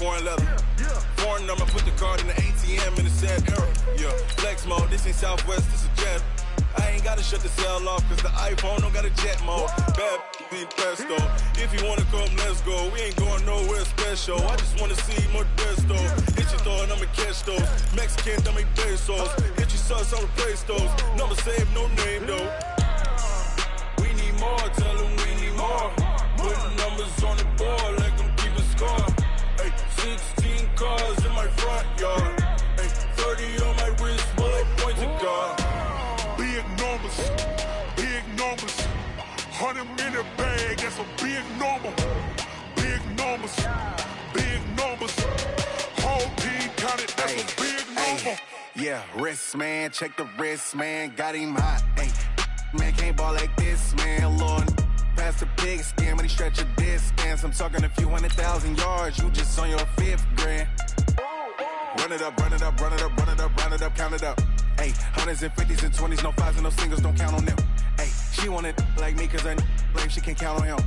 foreign leather. Foreign number, put the card in the ATM in the sad era. Yeah, flex mode, this ain't Southwest, this is jet. I ain't gotta shut the cell off, cause the iPhone don't got a jet mode. Bad be presto. If you wanna come, let's go. We ain't going nowhere special. I just wanna see more Modesto. Hit your throw and I'ma catch those. Mexican, dummy pesos. Hit your sus on the play stores. Number saved, no name though. We need more, tell them we need more. Putting numbers on the board, let them keep a score. Ay, 16 cars in my front yard. Ay, 30 on my wrist, bullet point to God. Big numbers, 100 in a bag, that's a big number. Big numbers, whole team counted, that's a big number. Yeah, wrist man, check the wrist man, got him hot. Ay, man can't ball like this, man. Lord, past the pig skin, but he stretch a distance. I'm talking a few 100,000 yards, you just on your 5th grand. Run it up, count it up. Ay, hundreds and 50s and 20s, no 5s and no singles, don't count on them. Ay, she want it like me, cause her like she can count on him.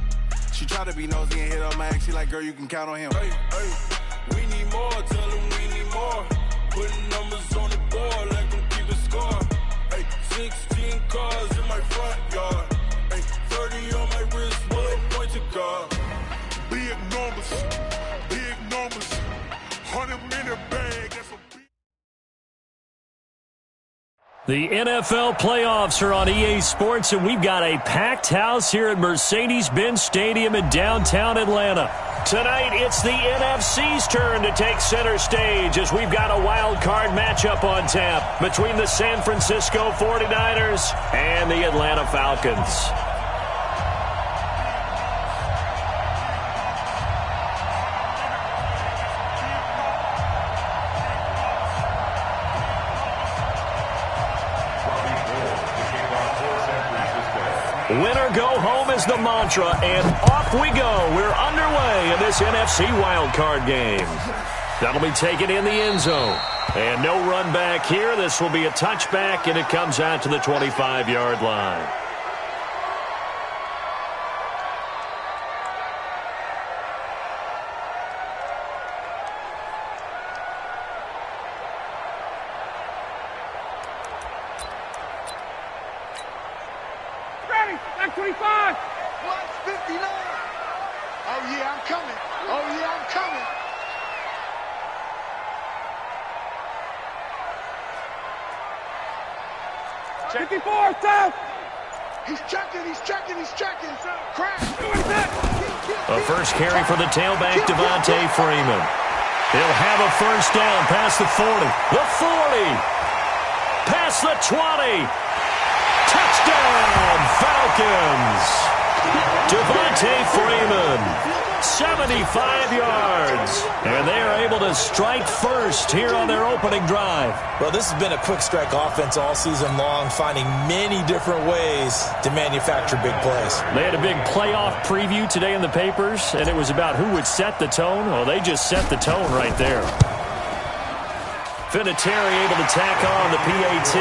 She try to be nosy and hit on my ex, she like, girl, you can count on him. Hey, we need more, tell them we need more. Putting numbers on the board, let them keep a score. Ay, 16 cars in my front yard. Ay, 30 on my wrist, bullet point to God. Big numbers, 100 in a bag, that's a big. The NFL playoffs are on EA Sports, and we've got a packed house here at Mercedes-Benz Stadium in downtown Atlanta. Tonight, it's the NFC's turn to take center stage as we've got a wild card matchup on tap between the San Francisco 49ers and the Atlanta Falcons. Winner go home is the mantra, and off we go. We're underway in this NFC wildcard game. That'll be taken in the end zone. And no run back here. This will be a touchback, and it comes out to the 25-yard line. Back 25. What? 59. Oh, yeah, I'm coming. 54, south. He's checking. Crash. A first carry for the tailback, Devontae Freeman. He'll have a first down past the 40. The 40. Past the 20. Touchdown, Falcons. Devontae Freeman, 75 yards. And they are able to strike first here on their opening drive. Well, this has been a quick strike offense all season long, finding many different ways to manufacture big plays. They had a big playoff preview today in the papers, and it was about who would set the tone. Well, they just set the tone right there. Vinatieri able to tack on the PAT,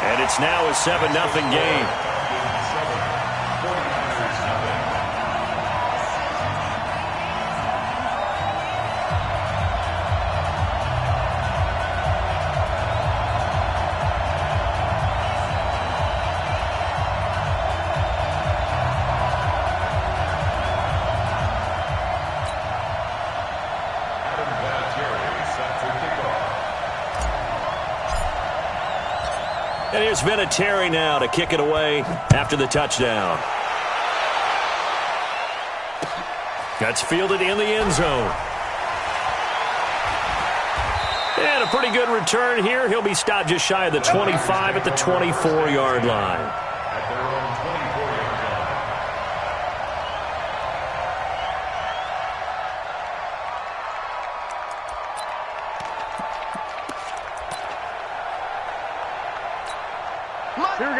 and it's now a 7-0 game. And here's Vinatieri now to kick it away after the touchdown. That's fielded in the end zone. And a pretty good return here. He'll be stopped just shy of the 25 at the 24-yard line.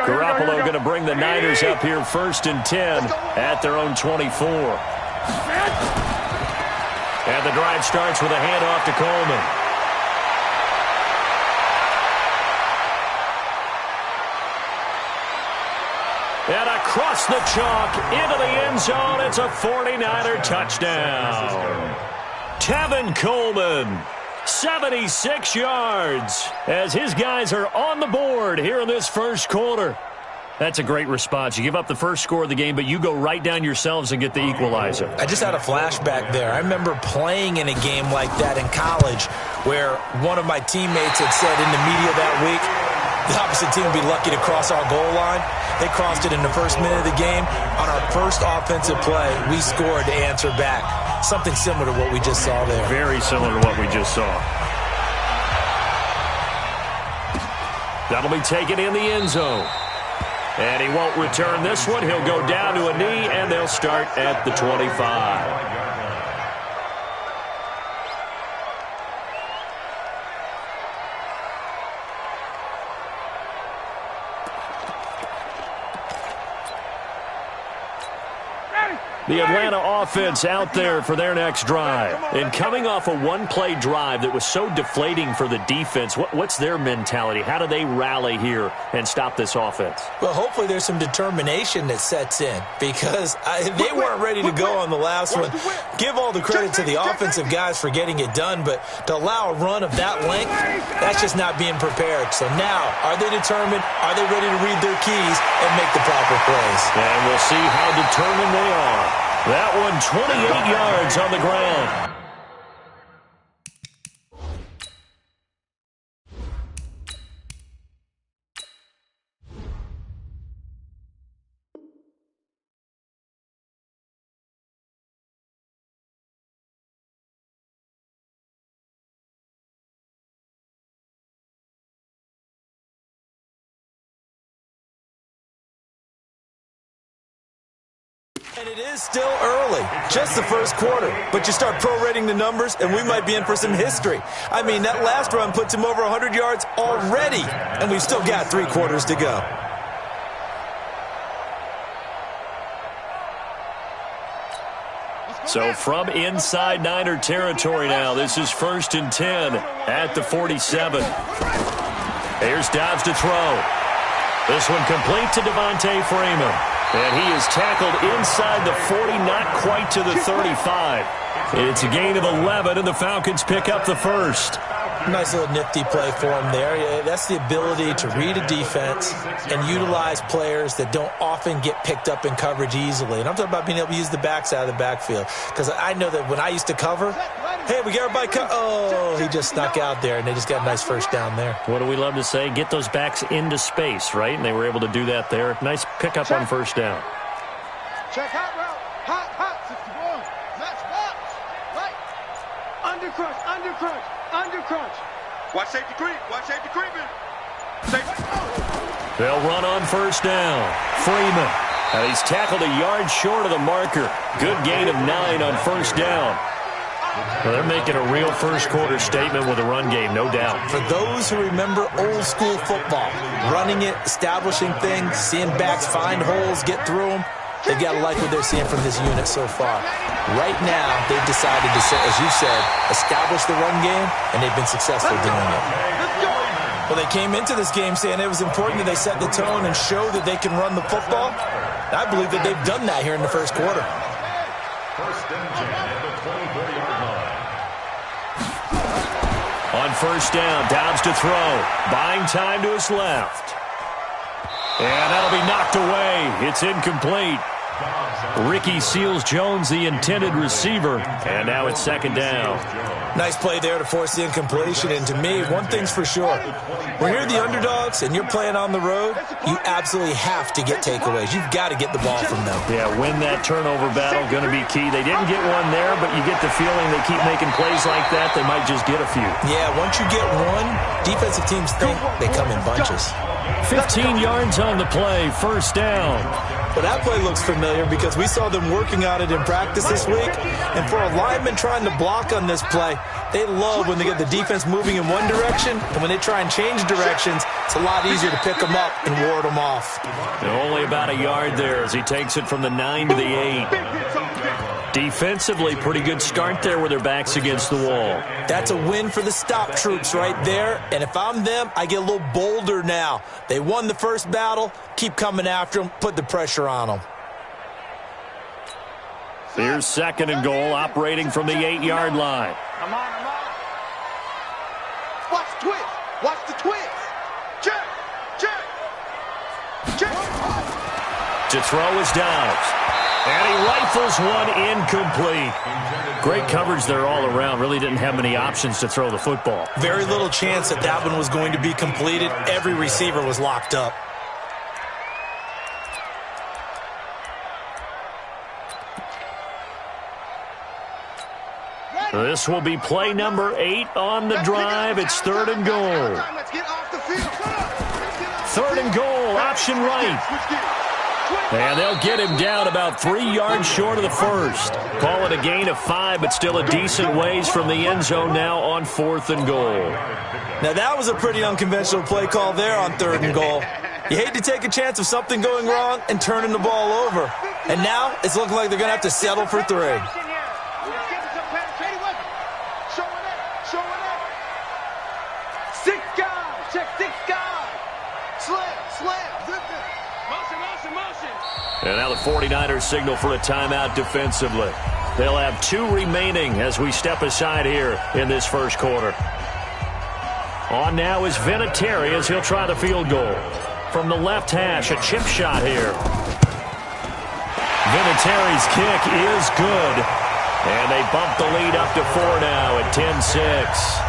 Garoppolo going to bring the Niners up here 1st and 10 at their own 24. And the drive starts with a handoff to Coleman. And across the chalk into the end zone, it's a 49er touchdown. Tevin Coleman, 76 yards, as his guys are on the board here in this first quarter. That's a great response. You give up the first score of the game, but you go right down yourselves and get the equalizer. I just had a flashback there. I remember playing in a game like that in college where one of my teammates had said in the media that week, the opposite team would be lucky to cross our goal line. They crossed it in the first minute of the game. On our first offensive play, we scored to answer back. Something similar to what we just saw there. Very similar to what we just saw. That'll be taken in the end zone. And he won't return this one. He'll go down to a knee, and they'll start at the 25. The Atlanta offense out there for their next drive. And coming off a one-play drive that was so deflating for the defense, what's their mentality? How do they rally here and stop this offense? Well, hopefully there's some determination that sets in because they weren't ready to go on the last one. Give all the credit to the offensive guys for getting it done, but to allow a run of that length, that's just not being prepared. So now, are they determined? Are they ready to read their keys and make the proper plays? And we'll see how determined they are. That one, 28 yards on the ground. And it is still early, just the first quarter. But you start prorating the numbers, and we might be in for some history. I mean, that last run puts him over 100 yards already, and we've still got 3 quarters to go. So from inside Niner territory now, this is 1st and 10 at the 47. Here's Dobbs to throw. This one complete to Devontae Freeman. And he is tackled inside the 40, not quite to the 35. It's a gain of 11, and the Falcons pick up the first. Nice little nifty play for him there. That's the ability to read a defense and utilize players that don't often get picked up in coverage easily. And I'm talking about being able to use the backside of the backfield. Because I know that when I used to cover, hey, we got everybody oh, he just snuck out there, and they just got a nice first down there. What do we love to say? Get those backs into space, right? And they were able to do that there. Nice pickup on first down. Check hot route. Hot, 61. Match box. Right. Undercrunch. Watch safety creeping. Safety. They'll run on first down. Freeman. And he's tackled a yard short of the marker. Good gain of 9 on first down. Well, they're making a real first quarter statement with a run game, no doubt. For those who remember old school football, running it, establishing things, seeing backs find holes, get through them, they've got to like what they're seeing from this unit so far. Right now, they've decided to, as you said, establish the run game, and they've been successful doing it. Well, they came into this game saying it was important that they set the tone and show that they can run the football. I believe that they've done that here in the first quarter. First and 10 at the 24-yard line. On first down, Dobbs to throw. Buying time to his left. And that'll be knocked away. It's incomplete. Ricky Seals-Jones, the intended receiver. And now it's second down. Nice play there to force the incompletion. And to me, one thing's for sure. When you're the underdogs and you're playing on the road, you absolutely have to get takeaways. You've got to get the ball from them. Yeah, win that turnover battle, going to be key. They didn't get one there, but you get the feeling they keep making plays like that, they might just get a few. Yeah, once you get one, defensive teams think they come in bunches. 15 yards on the play, first down. Well, that play looks familiar because we saw them working on it in practice this week. And for a lineman trying to block on this play, they love when they get the defense moving in one direction. And when they try and change directions, it's a lot easier to pick them up and ward them off. And only about a yard there as he takes it from the 9 to the 8. Defensively, pretty good start there with their backs against the wall. That's a win for the stop troops right there. And if I'm them, I get a little bolder now. They won the first battle. Keep coming after them. Put the pressure on them. Here's 2nd and goal, operating from the 8-yard line. I'm on. Watch the twist. Watch the twist. Check. To throw is Downs. And he rifles one incomplete. Great coverage there all around. Really didn't have many options to throw the football. Very little chance that one was going to be completed. Every receiver was locked up. This will be play number 8 on the drive. It's 3rd and goal. 3rd and goal, option right. And they'll get him down about 3 yards short of the first. Call it a gain of 5, but still a decent ways from the end zone now on 4th and goal. Now that was a pretty unconventional play call there on 3rd and goal. You hate to take a chance of something going wrong and turning the ball over. And now it's looking like they're going to have to settle for 3. And now the 49ers signal for a timeout defensively. They'll have 2 remaining as we step aside here in this first quarter. On now is Vinatieri as he'll try the field goal. From the left hash, a chip shot here. Vinatieri's kick is good. And they bump the lead up to 4 now at 10-6.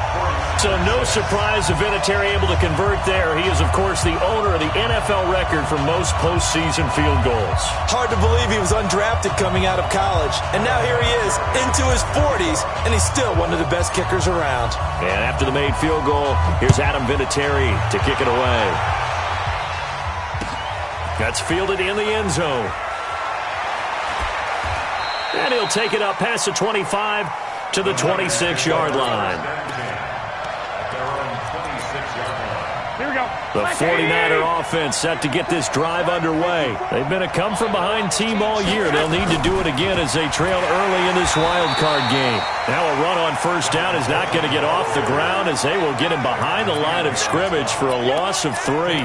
So no surprise if Vinatieri able to convert there. He is, of course, the owner of the NFL record for most postseason field goals. Hard to believe he was undrafted coming out of college. And now here he is into his 40s, and he's still one of the best kickers around. And after the made field goal, here's Adam Vinatieri to kick it away. That's fielded in the end zone. And he'll take it up past the 25 to the 26-yard line. The 49er offense set to get this drive underway. They've been a come-from-behind team all year. They'll need to do it again as they trail early in this wild card game. Now a run on first down is not going to get off the ground as they will get him behind the line of scrimmage for a loss of 3.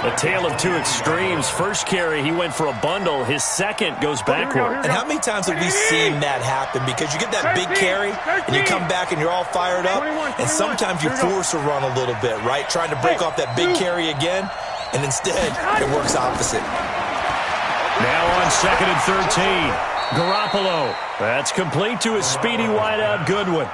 A tale of 2 extremes. First carry, he went for a bundle. His second goes backward. And how many times have we seen that happen? Because you get that big carry, and you come back and you're all fired up, and sometimes you force a run a little bit, right? Trying to break off that big carry again, and instead it works opposite. Now on 2nd and 13. Garoppolo. That's complete to his speedy wideout Goodwin.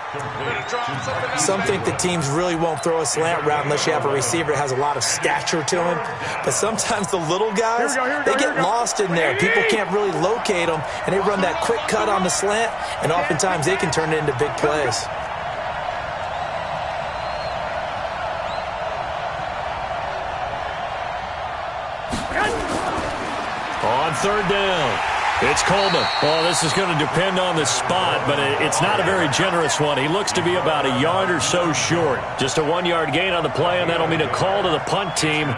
Some think the teams really won't throw a slant route unless you have a receiver that has a lot of stature to him. But sometimes the little guys, they get lost in there. People can't really locate them, and they run that quick cut on the slant, and oftentimes they can turn it into big plays. On 3rd down. It's Coleman. Well, this is going to depend on the spot, but it's not a very generous one. He looks to be about a yard or so short. Just a 1-yard gain on the play, and that'll mean a call to the punt team.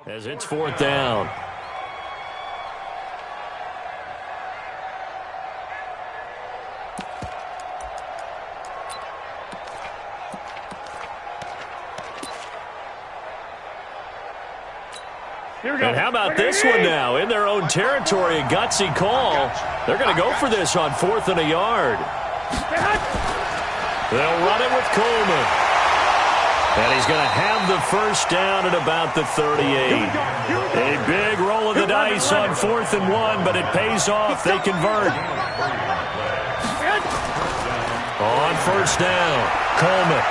As it's 4th down. And how about this one now? In their own territory, a gutsy call. They're going to go for this on 4th and a yard. They'll run it with Coleman. And he's going to have the first down at about the 38. A big roll of the dice on 4th and 1, but it pays off. They convert. On first down, Coleman.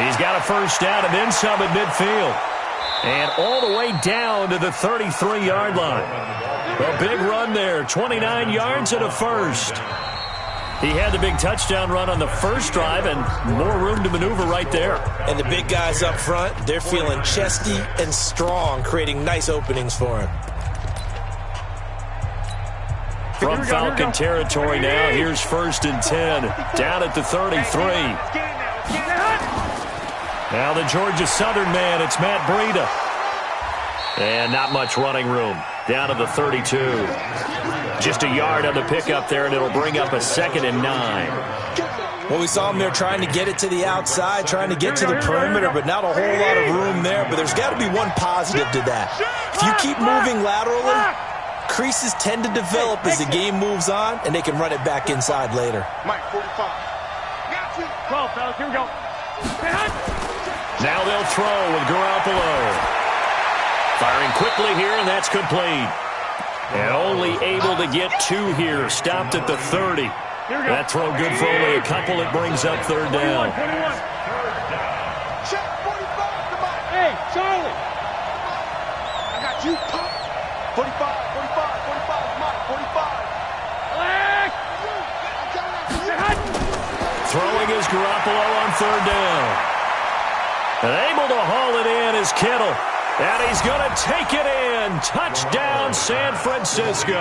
He's got a first down and then some at midfield. And all the way down to the 33-yard line. A big run there, 29 yards and a first. He had the big touchdown run on the first drive and more room to maneuver right there. And the big guys up front, they're feeling chesty and strong, creating nice openings for him. From Falcon territory now, here's 1st and 10, down at the 33. Now the Georgia Southern man, it's Matt Breida. And not much running room, down to the 32. Just a yard on the pickup there, and it'll bring up a 2nd and 9. Well, we saw him there trying to get it to the outside, trying to get to the perimeter, but not a whole lot of room there. But there's got to be one positive to that. If you keep moving laterally, creases tend to develop as the game moves on, and they can run it back inside later. Mike, 45. Got you. 12, fellas. Here we go. Now they'll throw with Garoppolo. Firing quickly here, and that's complete. And only able to get 2 here. Stopped at the 30. That throw good for only a couple. It brings up 3rd down. 21. Check 45. Come on. Hey, Charlie. I got you. Pop. 45. 45. 45. Mike, 45. Alex. Throwing is Garoppolo on 3rd down. And able to haul it in is Kittle. And he's going to take it in. Touchdown, San Francisco.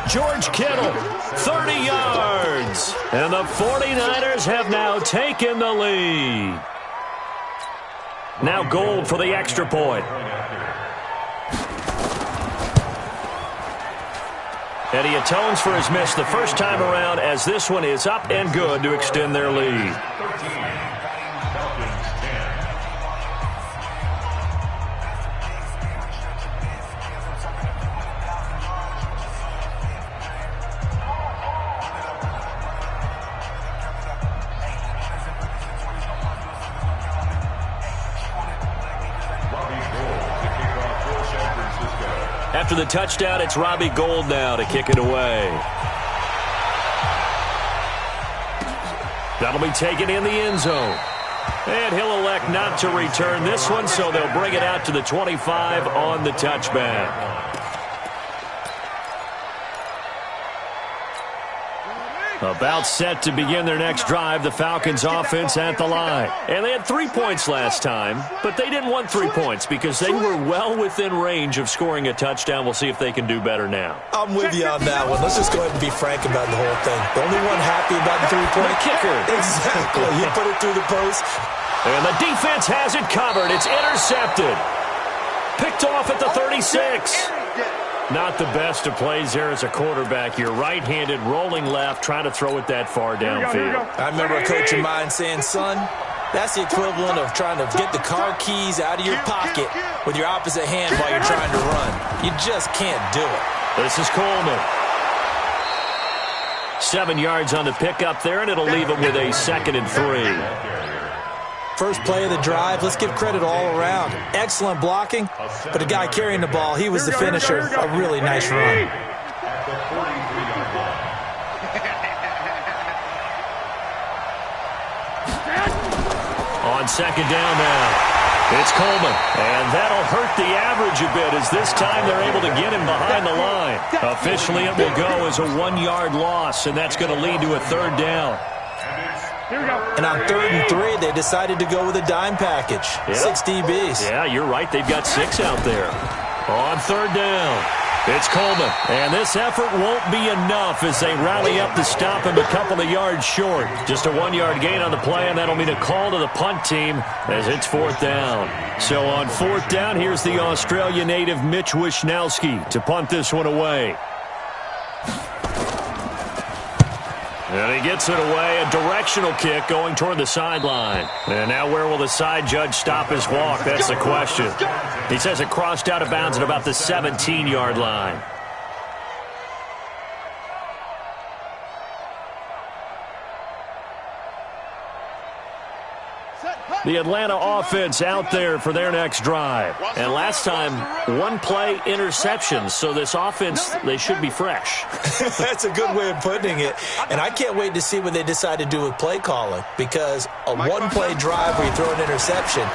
George Kittle, 30 yards. And the 49ers have now taken the lead. Now Gold for the extra point. And he atones for his miss the first time around, as this one is up and good to extend their lead. After the touchdown, it's Robbie Gould now to kick it away. That'll be taken in the end zone. And he'll elect not to return this one, so they'll bring it out to the 25 on the touchback. About set to begin their next drive, the Falcons offense at the line. And they had 3 points last time, but they didn't want 3 points because they were well within range of scoring a touchdown. We'll see if they can do better now. I'm with you on that one. Let's just go ahead and be frank about the whole thing. The only one happy about the 3-point kicker. Exactly. You put it through the post. And the defense has it covered. It's intercepted. Picked off at the 36. Not the best of plays there as a quarterback. You're right-handed, rolling left, trying to throw it that far downfield. I remember a coach of mine saying, son, that's the equivalent of trying to get the car keys out of your pocket with your opposite hand while you're trying to run. You just can't do it. This is Coleman. 7 yards on the pickup there, and it'll leave him with a 2nd and 3. First play of the drive, let's give credit all around. Excellent blocking, but the guy carrying the ball, he was the finisher. A really nice run. On 2nd down now, it's Coleman. And that'll hurt the average a bit as this time they're able to get him behind the line. Officially, it will go as a 1-yard loss, and that's going to lead to a 3rd down. And on 3rd and 3, they decided to go with a dime package. Yep. 6 DBs. Yeah, you're right. They've got 6 out there. On 3rd down, it's Coleman. And this effort won't be enough as they rally up to stop him a couple of yards short. Just a 1-yard gain on the play, and that'll mean a call to the punt team as it's 4th down. So on 4th down, here's the Australia native Mitch Wishnowski to punt this one away. And he gets it away, a directional kick going toward the sideline. And now where will the side judge stop his walk? That's the question. He says it crossed out of bounds at about the 17-yard line. The Atlanta offense out there for their next drive. And last time, 1-play interception. So this offense, they should be fresh. That's a good way of putting it. And I can't wait to see what they decide to do with play calling. Because a 1-play drive where you throw an interception,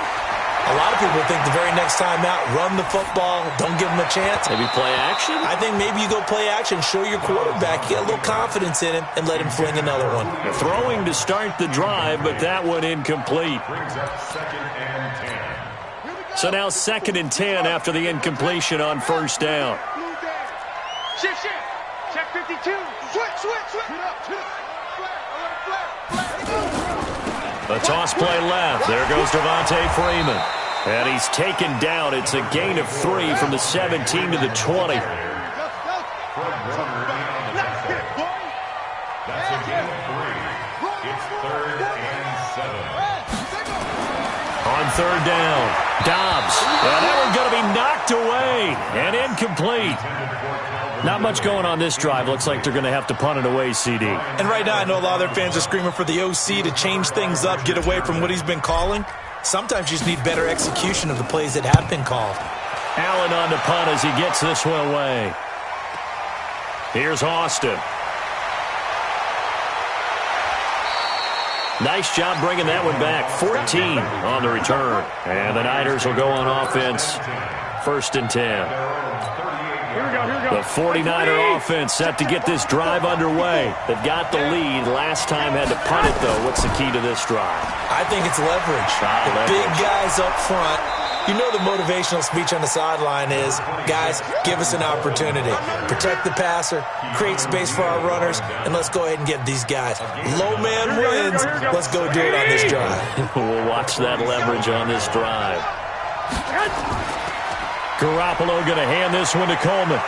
A lot of people think the very next time out, run the football, don't give him a chance. Maybe play action? I think maybe you go play action, show your quarterback, get a little confidence in him, and let him fling another one. Throwing to start the drive, but that one incomplete. So now 2nd and 10 after the incompletion on first down. Shift. Check 52. Switch. A toss play left. There goes Devontae Freeman. And he's taken down. It's a gain of 3 from the 17 to the 20. That's a gain of 3. It's 3rd and 7. On 3rd down, Dobbs. And that one's going to be knocked away and incomplete. Not much going on this drive. Looks like they're going to have to punt it away, CD. And right now I know a lot of their fans are screaming for the OC to change things up, get away from what he's been calling. Sometimes you just need better execution of the plays that have been called. Allen on the punt as he gets this one away. Here's Austin. Nice job bringing that one back. 14 on the return. And the Niners will go on offense. 1st and 10. The 49er offense set to get this drive underway. They've got the lead. Last time had to punt it, though. What's the key to this drive? I think it's leverage. Big guys up front. You know the motivational speech on the sideline is, guys, give us an opportunity. Protect the passer, create space for our runners, and let's go ahead and get these guys. Low man wins. Let's go do it on this drive. We'll watch that leverage on this drive. Garoppolo going to hand this one to Coleman.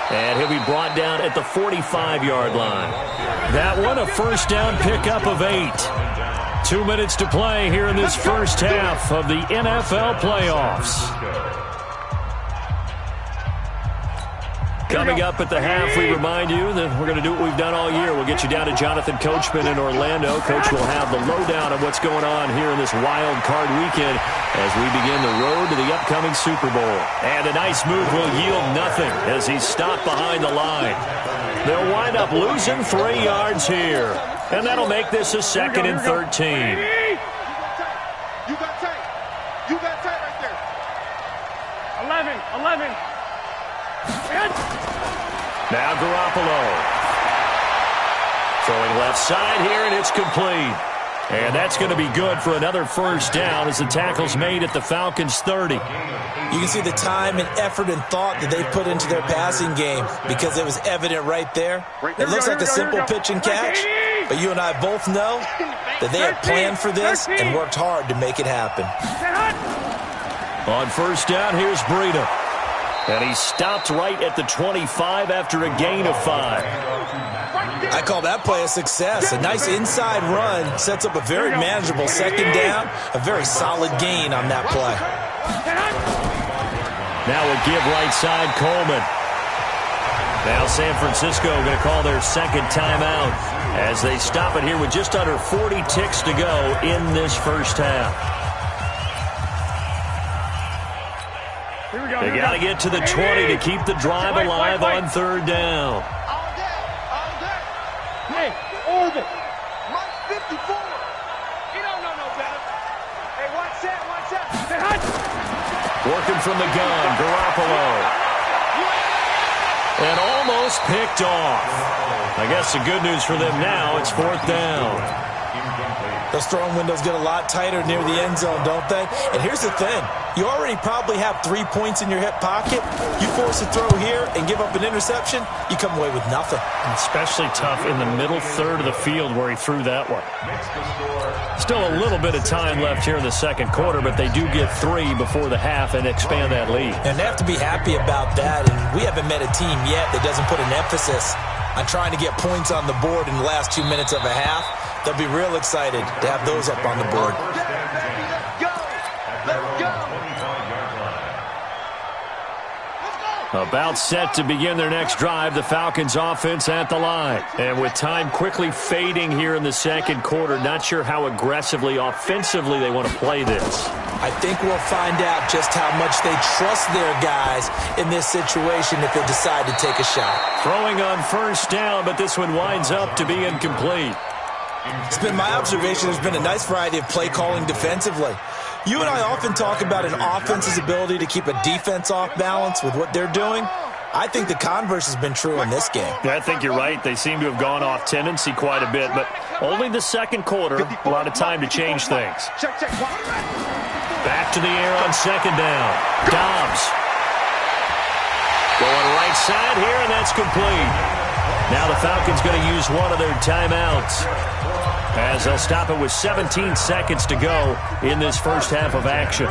And he'll be brought down at the 45-yard line. That one, a first down pickup of 8. 2 minutes to play here in this first half of the NFL playoffs. Coming up at the half, we remind you that we're going to do what we've done all year. We'll get you down to Jonathan Coachman in Orlando. Coach will have the lowdown of what's going on here in this wild card weekend as we begin the road to the upcoming Super Bowl. And a nice move will yield nothing as he's stopped behind the line. They'll wind up losing 3 yards here. And that'll make this a 2nd and 13. You got tight. You got tight right there. 11. Now Garoppolo. Throwing left side here, and it's complete. And that's going to be good for another first down as the tackle's made at the Falcons' 30. You can see the time and effort and thought that they put into their passing game because it was evident right there. It looks like a simple pitch and catch, but you and I both know that they had planned for this and worked hard to make it happen. On first down, here's Breida. And he stopped right at the 25 after a gain of 5. I call that play a success. A nice inside run sets up a very manageable 2nd down. A very solid gain on that play. Now we'll give right side Coleman. Now San Francisco going to call their 2nd timeout as they stop it here with just under 40 ticks to go in this first half. They got to get to the 20 to keep the drive alive on 3rd down. All day. Hey, orbit. Mike 54. You don't know no better. Hey, watch that. Working from the gun, Garoppolo. And almost picked off. I guess the good news for them now, it's 4th down. Those throwing windows get a lot tighter near the end zone, don't they? And here's the thing. You already probably have 3 points in your hip pocket. You force a throw here and give up an interception, you come away with nothing. Especially tough in the middle third of the field where he threw that one. Still a little bit of time left here in the 2nd quarter, but they do get 3 before the half and expand that lead. And they have to be happy about that. And we haven't met a team yet that doesn't put an emphasis on trying to get points on the board in the last 2 minutes of a half. They'll be real excited to have those up on the board. About set to begin their next drive, the Falcons offense at the line. And with time quickly fading here in the 2nd quarter, not sure how aggressively, offensively they want to play this. I think we'll find out just how much they trust their guys in this situation if they decide to take a shot. Throwing on first down, but this one winds up to be incomplete. It's been my observation there's been a nice variety of play calling defensively. You and I often talk about an offense's ability to keep a defense off balance with what they're doing. I think the converse has been true in this game. Yeah, I think you're right. They seem to have gone off tendency quite a bit, but only the second quarter, a lot of time to change things. Back to the air on second down. Dobbs. Going right side here, and that's complete. Now the Falcons going to use one of their timeouts, as they'll stop it with 17 seconds to go in this first half of action.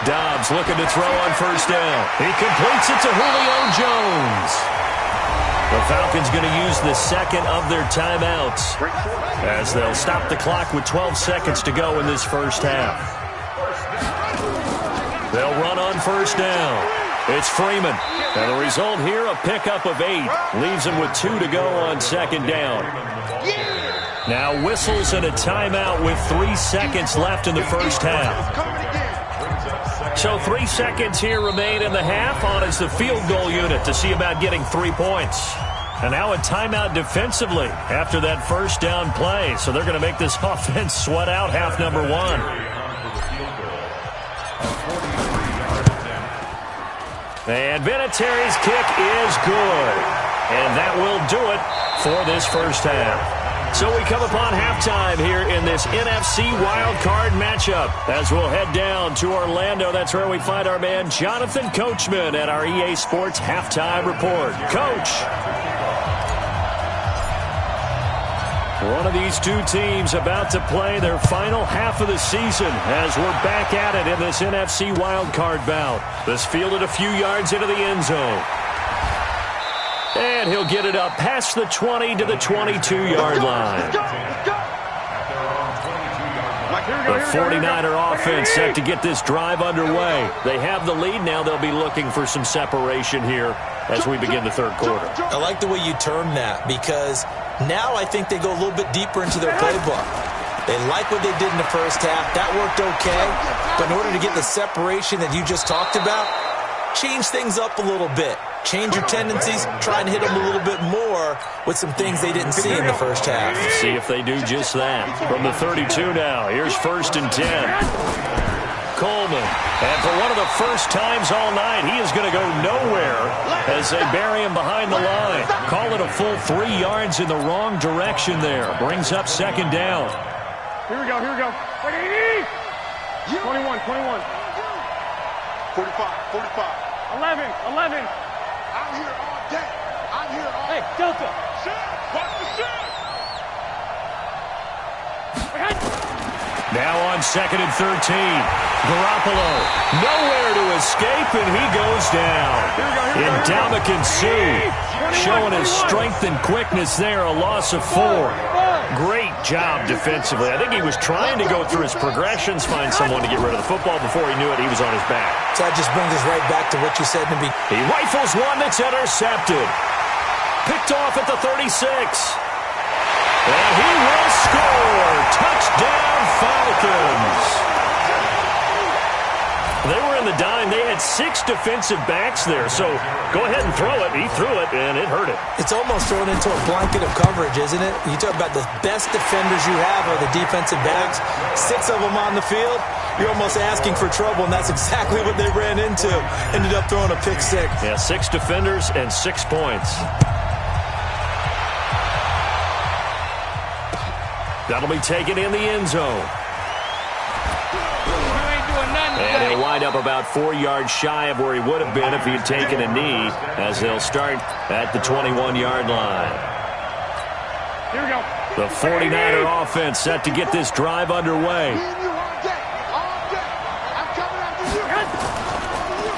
Dobbs looking to throw on first down. He completes it to Julio Jones. The Falcons going to use the second of their timeouts, as they'll stop the clock with 12 seconds to go in this first half. They'll run on first down. It's Freeman. And the result here, a pickup of 8. Leaves him with 2 to go on second down. Now whistles and a timeout with 3 seconds left in the first half. So 3 seconds here remain in the half. On is the field goal unit to see about getting 3 points. And now a timeout defensively after that first down play. So they're going to make this offense sweat out half number 1. And Vinatieri's kick is good. And that will do it for this first half. So we come upon halftime here in this NFC wildcard matchup as we'll head down to Orlando. That's where we find our man Jonathan Coachman at our EA Sports Halftime Report. Coach. One of these two teams about to play their final half of the season as we're back at it in this NFC wildcard bout. This fielded a few yards into the end zone. And he'll get it up past the 20 to the 22-yard line. The 49er offense set to get this drive underway. They have the lead. Now they'll be looking for some separation here as we begin the third quarter. I like the way you term that, because now I think they go a little bit deeper into their playbook. They like what they did in the first half. That worked okay. But in order to get the separation that you just talked about, change things up a little bit. Change your tendencies, try and hit them a little bit more with some things they didn't see in the first half. See if they do just that. From the 32 now, here's 1st and 10. Coleman, and for one of the first times all night, he is going to go nowhere as they bury him behind the line. Call it a full 3 yards in the wrong direction there. Brings up second down. Here we go, here we go. 21, 21. 45, 45. 11. I'm here all day. I'm here all day. Hey, Delta. Shit, watch the shit. Now on 2nd and 13. Garoppolo, nowhere to escape, and he goes down. Ndamukong Suh showing his strength and quickness there, a loss of 4. Great job defensively. I think he was trying to go through his progressions, find someone to get rid of the football. Before he knew it, he was on his back. So that just brings us right back to what you said to me. He rifles one that's intercepted. Picked off at the 36. And he will score. Touchdown, Falcons. They were in the dime. They had 6 defensive backs there. So go ahead and throw it. He threw it, and it hurt it. It's almost thrown into a blanket of coverage, isn't it? You talk about the best defenders you have are the defensive backs. 6 of them on the field. You're almost asking for trouble, and that's exactly what they ran into. Ended up throwing a pick 6. Yeah, 6 defenders and 6 points. That'll be taken in the end zone. And he'll wind up about 4 yards shy of where he would have been if he had taken a knee, as they'll start at the 21-yard line. Here we go. The 49er offense set to get this drive underway.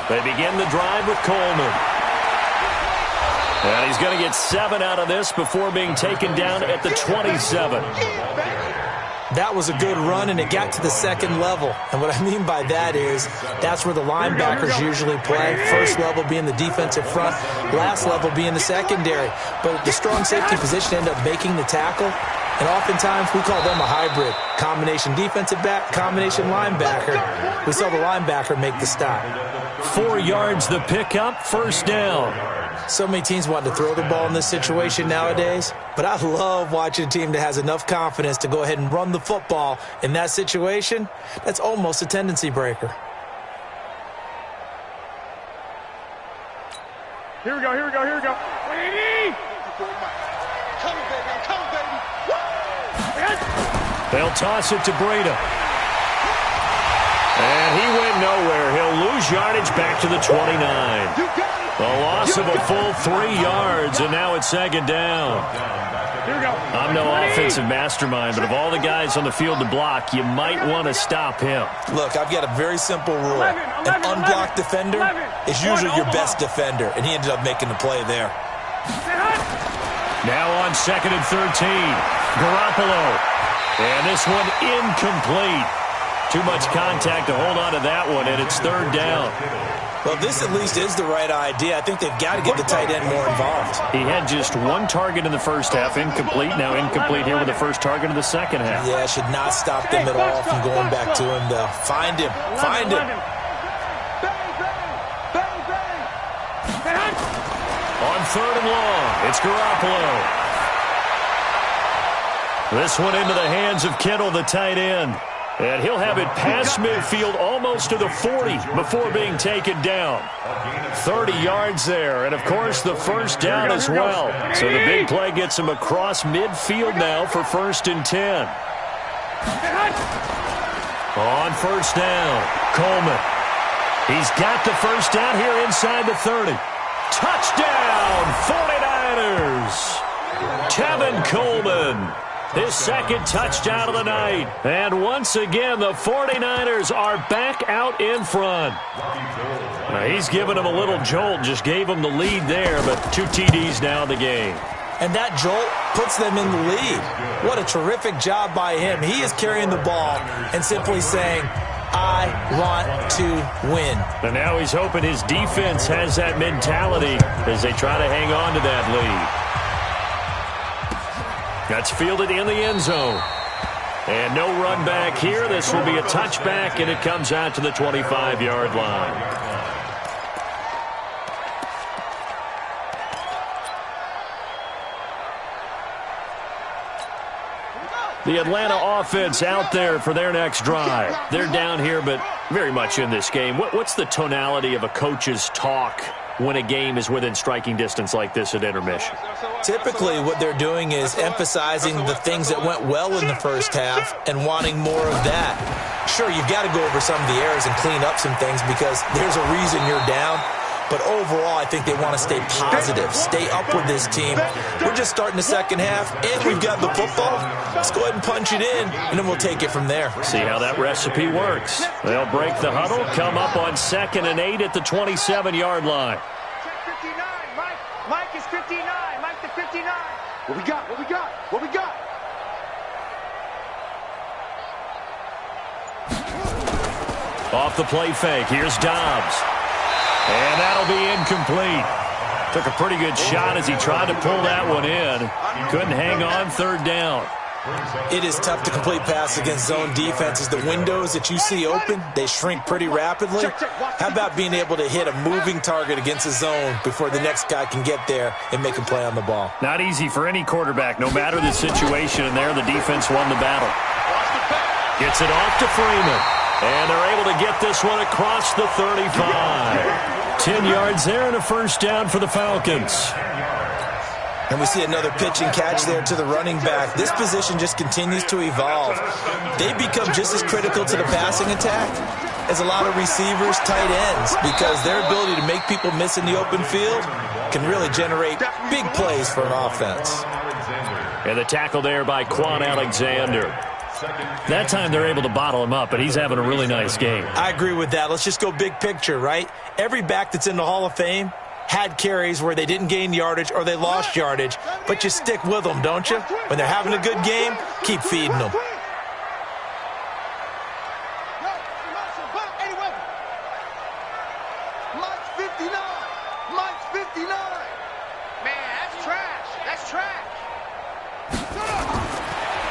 They begin the drive with Coleman. And he's going to get 7 out of this before being taken down at the 27. That was a good run, and it got to the second level. And what I mean by that is that's where the linebackers usually play. First level being the defensive front, last level being the secondary. But the strong safety position ended up making the tackle. And oftentimes, we call them a hybrid. Combination defensive back, combination linebacker. We saw the linebacker make the stop. 4 yards the pickup, first down. So many teams want to throw the ball in this situation nowadays, but I love watching a team that has enough confidence to go ahead and run the football in that situation. That's almost a tendency breaker. Here we go, here we go, here we go. Come, baby. They'll toss it to Breda. And he went nowhere. He'll lose yardage back to the 29. The loss of a full 3 yards, and now it's second down. I'm no offensive mastermind, but of all the guys on the field to block, you might want to stop him. Look, I've got a very simple rule. An unblocked defender is usually your best defender, and he ended up making the play there. Now on 2nd and 13, Garoppolo. And this one incomplete. Too much contact to hold on to that one, and it's 3rd down. Well, this at least is the right idea. I think they've got to get the tight end more involved. He had just 1 target in the first half, incomplete. Now incomplete here with the first target of the second half. Yeah, should not stop them at all from going back to him, though. Find him. Find him. On 3rd and long, it's Garoppolo. This one into the hands of Kittle, the tight end. And he'll have it past midfield almost to the 40 before being taken down. 30 yards there, and of course the first down as well. So the big play gets him across midfield now for 1st and 10. On 1st down, Coleman. He's got the first down here inside the 30. Touchdown, 49ers! Tevin Coleman. His 2nd touchdown of the night. And once again, the 49ers are back out in front. Now, he's given them a little jolt, just gave them the lead there, but 2 TDs now in the game. And that jolt puts them in the lead. What a terrific job by him. He is carrying the ball and simply saying, I want to win. And now he's hoping his defense has that mentality as they try to hang on to that lead. That's fielded in the end zone. And no run back here. This will be a touchback, and it comes out to the 25-yard line. The Atlanta offense out there for their next drive. They're down here, but very much in this game. What's the tonality of a coach's talk when a game is within striking distance like this at intermission? Typically, what they're doing is emphasizing the things that went well in the first half and wanting more of that. Sure, you've got to go over some of the errors and clean up some things because there's a reason you're down. But overall, I think they want to stay positive, stay up with this team. We're just starting the second half, and we've got the football. Let's go ahead and punch it in, and then we'll take it from there. See how that recipe works. They'll break the huddle, come up on 2nd and 8 at the 27-yard line. Check 59, Mike. Mike is 59. Mike the 59. What we got? What we got? What we got? Off the play fake, here's Dobbs. And that'll be incomplete. Took a pretty good shot as he tried to pull that one in. Couldn't hang on, 3rd down. It is tough to complete passes against zone defenses. The windows that you see open, they shrink pretty rapidly. How about being able to hit a moving target against a zone before the next guy can get there and make a play on the ball? Not easy for any quarterback, no matter the situation. And there, the defense won the battle. Gets it off to Freeman. And they're able to get this one across the 35. 10 yards there and a first down for the Falcons. And we see another pitch and catch there to the running back. This position just continues to evolve. They become just as critical to the passing attack as a lot of receivers, tight ends, because their ability to make people miss in the open field can really generate big plays for an offense. And the tackle there by Quan Alexander. That time they're able to bottle him up, but he's having a really nice game. I agree with that. Let's just go big picture, right? Every back that's in the Hall of Fame had carries where they didn't gain yardage or they lost yardage, but you stick with them, don't you? When they're having a good game, keep feeding them. Mike's 59. Mike's 59. Man, that's trash. That's trash.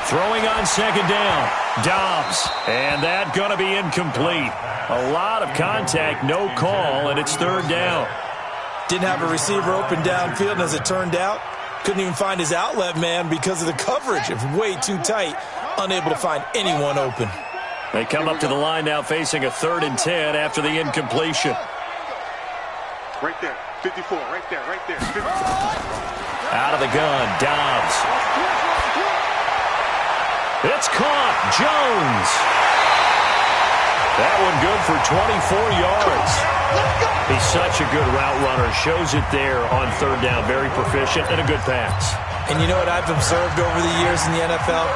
Throwing on second down. Dobbs. And that going to be incomplete. A lot of contact, no call, and it's third down. Didn't have a receiver open downfield, and as it turned out, couldn't even find his outlet man because of the coverage. It was way too tight, unable to find anyone open. They come up to the line now facing a 3rd and 10 after the incompletion. Right there, 54, right there, right there. 54. Out of the gun, Dobbs. It's caught, Jones. That one good for 24 yards. He's such a good route runner. Shows it there on 3rd down. Very proficient and a good pass. And you know what I've observed over the years in the NFL?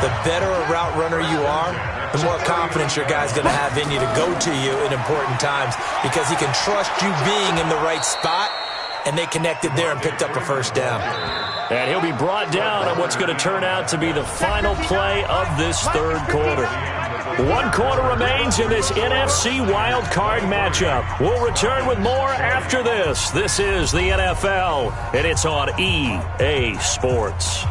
The better a route runner you are, the more confidence your guy's going to have in you to go to you in important times because he can trust you being in the right spot, and they connected there and picked up a first down. And he'll be brought down on what's going to turn out to be the final play of this 3rd quarter. 1 quarter remains in this NFC Wild Card matchup. We'll return with more after this. This is the NFL, and it's on EA Sports.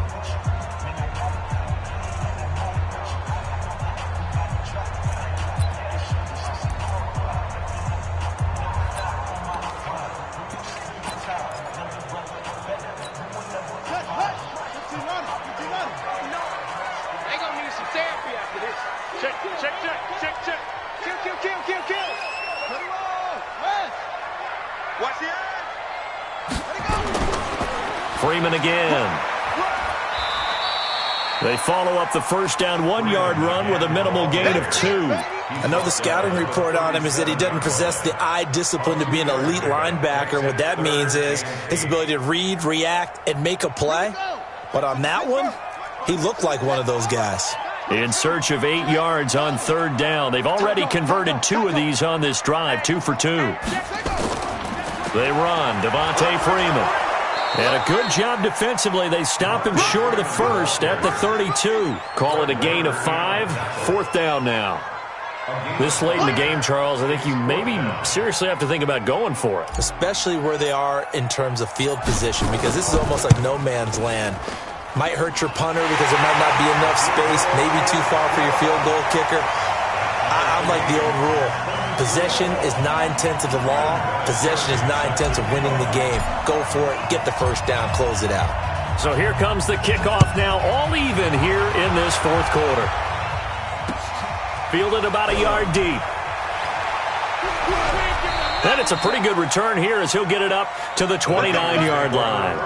Freeman again. They follow up the first down 1-yard run with a minimal gain of 2. I know the scouting report on him is that he doesn't possess the eye discipline to be an elite linebacker. What that means is his ability to read, react, and make a play. But on that one, he looked like one of those guys. In search of 8 yards on 3rd down. They've already converted 2 of these on this drive, 2 for 2. They run, Devontae Freeman. And a good job defensively. They stop him short of the first at the 32. Call it a gain of 5. 4th down now. This late in the game, Charles, I think you maybe seriously have to think about going for it. Especially where they are in terms of field position, because this is almost like no man's land. Might hurt your punter because there might not be enough space, maybe too far for your field goal kicker. I'm like the old rule. Possession is 9/10 of the law. Possession is 9/10 of winning the game. Go for it. Get the first down. Close it out. So here comes the kickoff now, all even here in this 4th quarter. Fielded about a yard deep. And it's a pretty good return here as he'll get it up to the 29-yard line.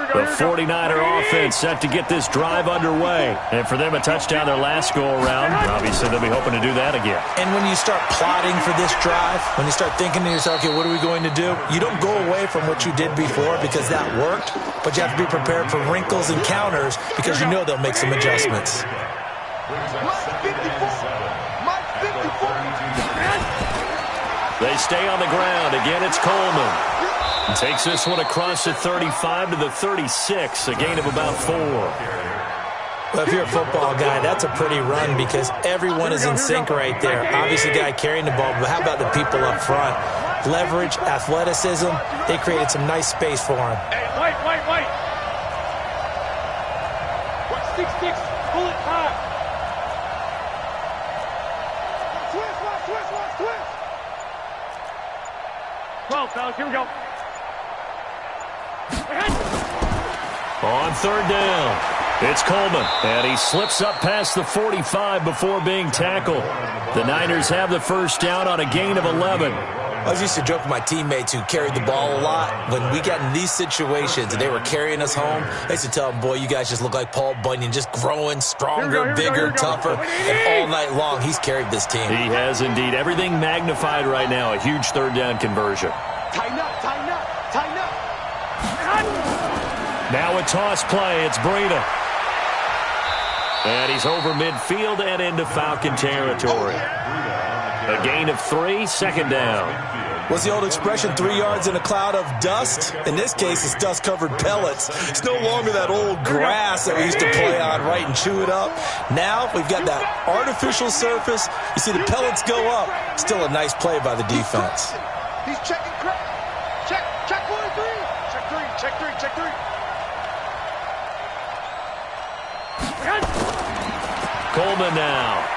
The 49er offense set to get this drive underway. And for them, a touchdown their last go-around. Obviously, they'll be hoping to do that again. And when you start plotting for this drive, when you start thinking to yourself, okay, what are we going to do? You don't go away from what you did before because that worked, but you have to be prepared for wrinkles and counters because you know they'll make some adjustments. They stay on the ground. Again, it's Coleman. Takes this one across the 35 to the 36, a gain of about 4. Well, if you're a football guy, that's a pretty run because everyone is in sync right there. Obviously, the guy carrying the ball, but how about the people up front? Leverage, athleticism, they created some nice space for him. Hey, wait. Watch 6-6, pull it high. Twist. 12, fellas, here we go. On 3rd down, it's Coleman, and he slips up past the 45 before being tackled. The Niners have the first down on a gain of 11. I used to joke with my teammates who carried the ball a lot. When we got in these situations and they were carrying us home, I used to tell them, boy, you guys just look like Paul Bunyan, just growing stronger, bigger, tougher. And all night long, he's carried this team. He has indeed. Everything magnified right now, a huge 3rd down conversion. Tighten up. Now a toss play. It's Breida. And he's over midfield and into Falcon territory. A gain of 3, second down. What's the old expression, 3 yards in a cloud of dust? In this case, it's dust-covered pellets. It's no longer that old grass that we used to play on, right, and chew it up. Now we've got that artificial surface. You see the pellets go up. Still a nice play by the defense. He's checking crap. Check 1 and 3. Check 3. Coleman now.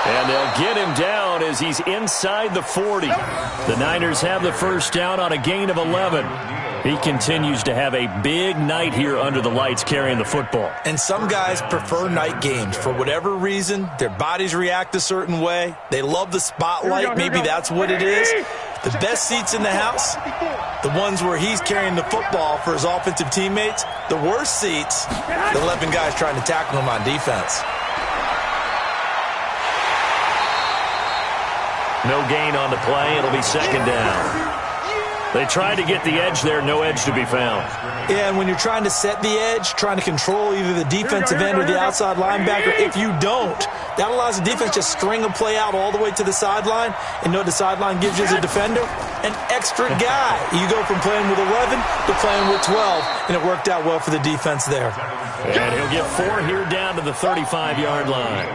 And they'll get him down as he's inside the 40. The Niners have the first down on a gain of 11. He continues to have a big night here under the lights carrying the football. And some guys prefer night games. For whatever reason, their bodies react a certain way. They love the spotlight. Maybe that's what it is. The best seats in the house, the ones where he's carrying the football for his offensive teammates. The worst seats, the 11 guys trying to tackle him on defense. No gain on the play. It'll be second down. They tried to get the edge there. No edge to be found. Yeah, and when you're trying to set the edge, trying to control either the defensive end or the outside linebacker, if you don't, that allows the defense to string a play out all the way to the sideline. And know what the sideline gives you as a defender? An extra guy. You go from playing with 11 to playing with 12, and it worked out well for the defense there. And he'll get 4 here down to the 35-yard line.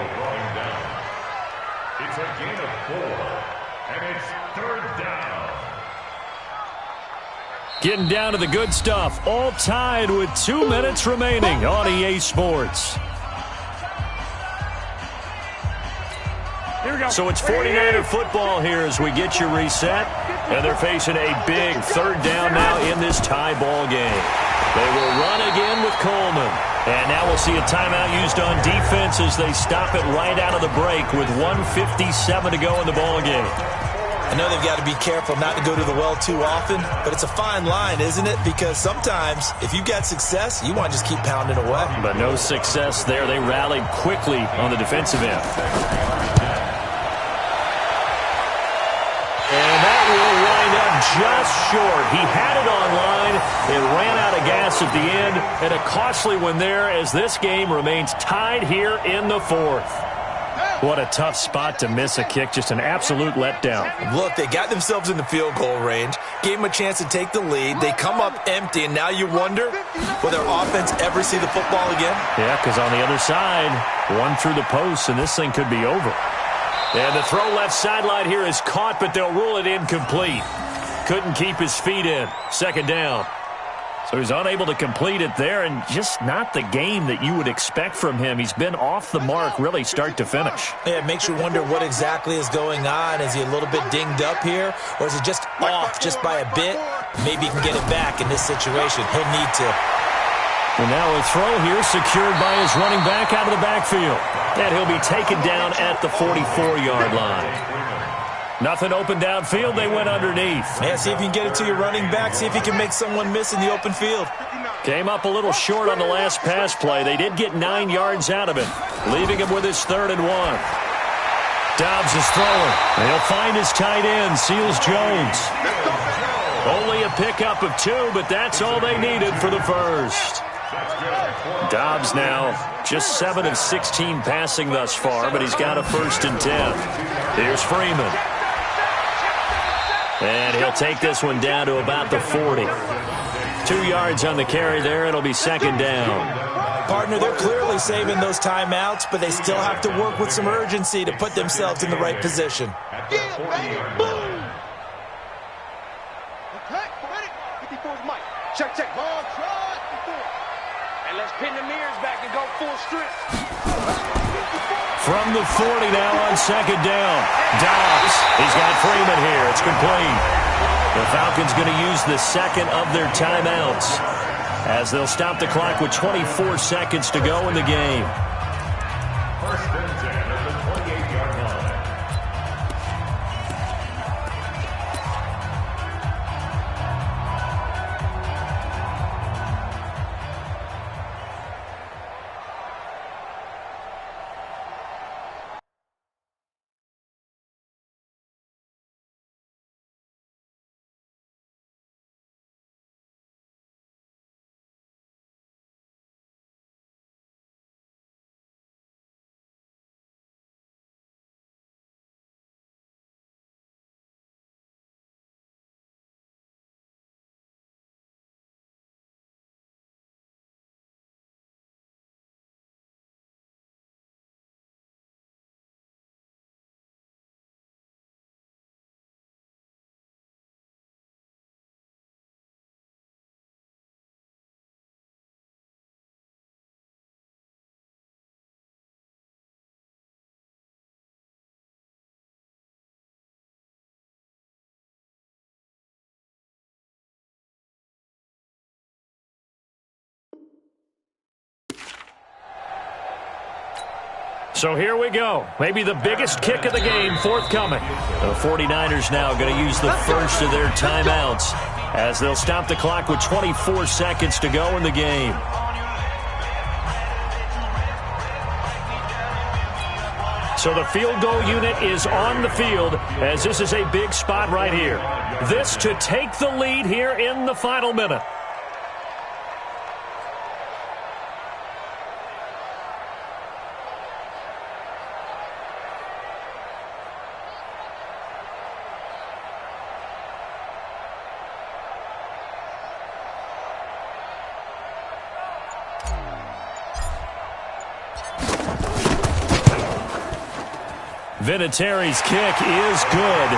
It's a gain of 4, and it's third down. Getting down to the good stuff. All tied with 2 minutes remaining on EA Sports. Here we go. So it's 49er football here as we get you reset. And they're facing a big third down now in this tie ball game. They will run again with Coleman. And now we'll see a timeout used on defense as they stop it right out of the break with 1:57 to go in the ball game. I know they've got to be careful not to go to the well too often, but it's a fine line, isn't it? Because sometimes, if you've got success, you want to just keep pounding away. But no success there. They rallied quickly on the defensive end. And that will wind up just short. He had it on line. It ran out of gas at the end. And a costly one there as this game remains tied here in the 4th. What a tough spot to miss a kick. Just an absolute letdown. Look, they got themselves in the field goal range, gave them a chance to take the lead. They come up empty, and now you wonder, will their offense ever see the football again? Yeah, because on the other side, one through the post, and this thing could be over. And the throw left sideline here is caught, but they'll rule it incomplete. Couldn't keep his feet in. Second down. So he's unable to complete it there, and just not the game that you would expect from him. He's been off the mark really start to finish. Yeah, it makes you wonder what exactly is going on. Is he a little bit dinged up here, or is he just off just by a bit? Maybe he can get it back in this situation. He'll need to. And now a throw here secured by his running back out of the backfield. And he'll be taken down at the 44-yard line. Nothing open downfield. They went underneath. Yeah, see if you can get it to your running back. See if you can make someone miss in the open field. Came up a little short on the last pass play. They did get 9 yards out of it, leaving him with his 3rd and 1. Dobbs is throwing. He'll find his tight end, Seals Jones. Only a pickup of 2, but that's all they needed for the first. Dobbs now just 7 of 16 passing thus far, but he's got a 1st and 10. Here's Freeman. And he'll take this one down to about the 40. 2 yards on the carry there. It'll be second down. Partner, they're clearly saving those timeouts, but they still have to work with some urgency to put themselves in the right position. Yeah, baby, boom! Okay, ready? 54's Mike. Check. Long try. 54. And let's pin the mirrors back and go full strip. From the 40 now on second down. Dobbs. He's got Freeman here. It's complete. The Falcons going to use the second of their timeouts as they'll stop the clock with 24 seconds to go in the game. So here we go. Maybe the biggest kick of the game forthcoming. The 49ers now going to use the first of their timeouts as they'll stop the clock with 24 seconds to go in the game. So the field goal unit is on the field as this is a big spot right here. This to take the lead here in the final minute. Vinatieri's kick is good.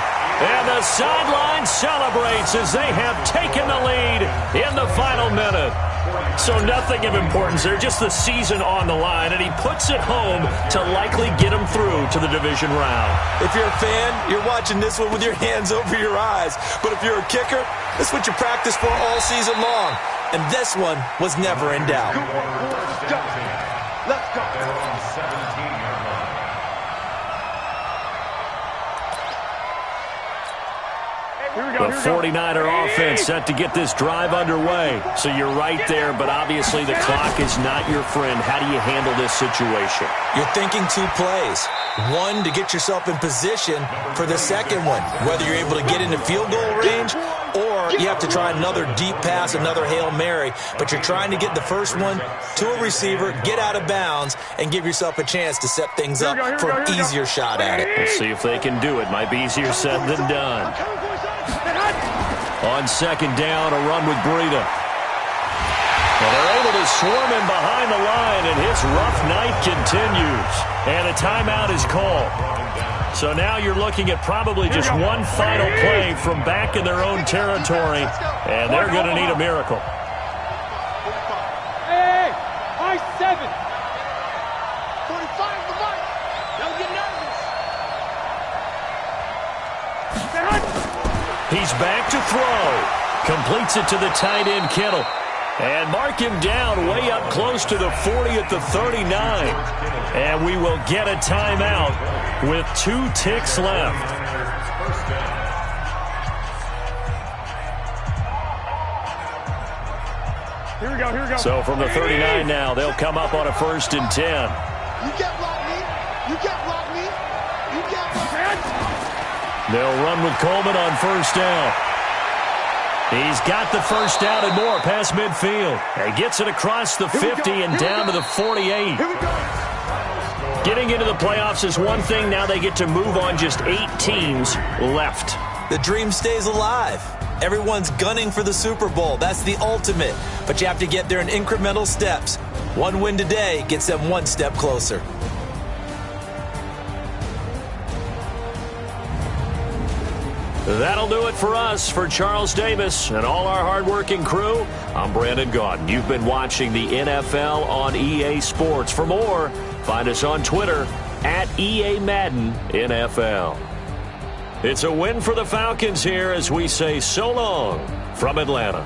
And the sideline celebrates as they have taken the lead in the final minute. So nothing of importance there, just the season on the line, and he puts it home to likely get him through to the division round. If you're a fan, you're watching this one with your hands over your eyes. But if you're a kicker, that's what you practice for all season long. And this one was never in doubt. Let's go. The 49er offense set to get this drive underway. So you're right there, but obviously the clock is not your friend. How do you handle this situation? You're thinking two plays. One, to get yourself in position for the second one, whether you're able to get into field goal range or you have to try another deep pass, another Hail Mary. But you're trying to get the first one to a receiver, get out of bounds, and give yourself a chance to set things up for an easier shot at it. We'll see if they can do it. Might be easier said than done. On second down, a run with Breida. Well, they're able to swarm him behind the line, and his rough night continues. And a timeout is called. So now you're looking at probably just one final play from back in their own territory, and they're going to need a miracle. Hey, high 7. 45 the mark. Don't get nervous. He's back to throw. Completes it to the tight end, Kittle. And mark him down way up close to the 40 at the 39. And we will get a timeout with 2 ticks left. Here we go. So from the 39 now, they'll come up on a 1st and 10. You can't block me. You can't block me. You can't block me. They'll run with Coleman on 1st down. He's got the first down and more past midfield. And gets it across the 50 and down to the 48. Getting into the playoffs is one thing. Now they get to move on just 8 teams left. The dream stays alive. Everyone's gunning for the Super Bowl. That's the ultimate. But you have to get there in incremental steps. One win today gets them one step closer. That'll do it for us. For Charles Davis and all our hardworking crew, I'm Brandon Gaudin. You've been watching the NFL on EA Sports. For more, find us on Twitter at EA Madden NFL. It's a win for the Falcons here as we say so long from Atlanta.